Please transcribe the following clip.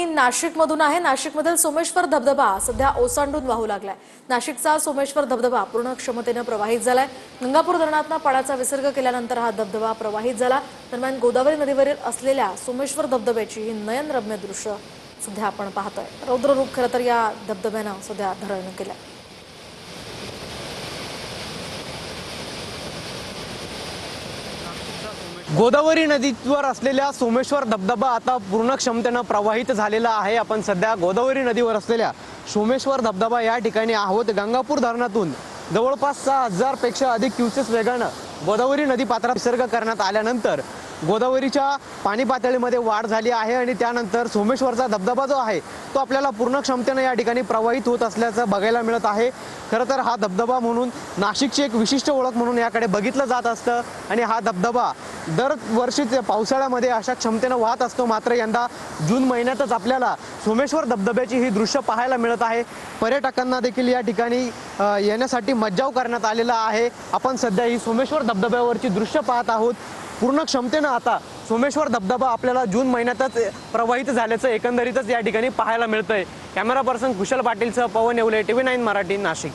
नाशिकमधून आहे। नाशिकमधील सोमेश्वर धबधबा सध्या ओसांडून वाहू लागलाय। नाशिकचा सोमेश्वर धबधबा पूर्ण क्षमतेने प्रवाहित झालाय। गंगापूर धरणातून पाण्याचा विसर्ग केल्यानंतर हा धबधबा प्रवाहित झाला। दरम्यान गोदावरी नदीवरील असलेल्या सोमेश्वर धबधब्याची ही नयनरम्य दृश्य सध्या आपण पाहतोय। रौद्र रूप खरं तर या धबधब्यानं सध्या धारण केलंय। गोदावरी नदीवर असलेल्या सोमेश्वर धबधबा आता पूर्ण क्षमतेने प्रवाहित झालेला आहे। आपण सध्या गोदावरी नदीवर असलेल्या सोमेश्वर धबधबा या ठिकाणी आहोत। गंगापूर धरणातून जवळपास 6000 पेक्षा अधिक क्युसेस वेगाने गोदावरी नदी पात्रात विसर्ग करण्यात आल्यानंतर गोदावरीच्या पाणी पातळीमध्ये वाढ झाली आहे आणि त्यानंतर सोमेश्वरचा धबधबा जो आहे तो आपल्याला पूर्ण क्षमतेने या ठिकाणी प्रवाहित होत असल्याचं बघायला मिळत आहे। खरं तर हा धबधबा म्हणून नाशिकची एक विशिष्ट ओळख म्हणून याकडे बघितलं जात असतं आणि हा धबधबा दरवर्षीच पावसाळ्यामध्ये अशा क्षमतेने वाहत असतो। मात्र यंदा जून महिन्यातच आपल्याला सोमेश्वर धबधब्याची ही दृश्य पाहायला मिळत आहे। पर्यटकांना देखील या ठिकाणी येण्यासाठी मज्जाव करण्यात आलेला आहे। आपण सध्या ही सोमेश्वर धबधब्यावरची दृश्य पाहत आहोत। पूर्ण क्षमतेने आता सोमेश्वर धबधबा आपल्याला जून महिन्यातच प्रवाहित झाल्याचं एकंदरीतच या ठिकाणी पाहायला मिळतंय। कॅमेरा पर्सन कुशल पाटीलसह पवन येवले, TV9 मराठी, नाशिक।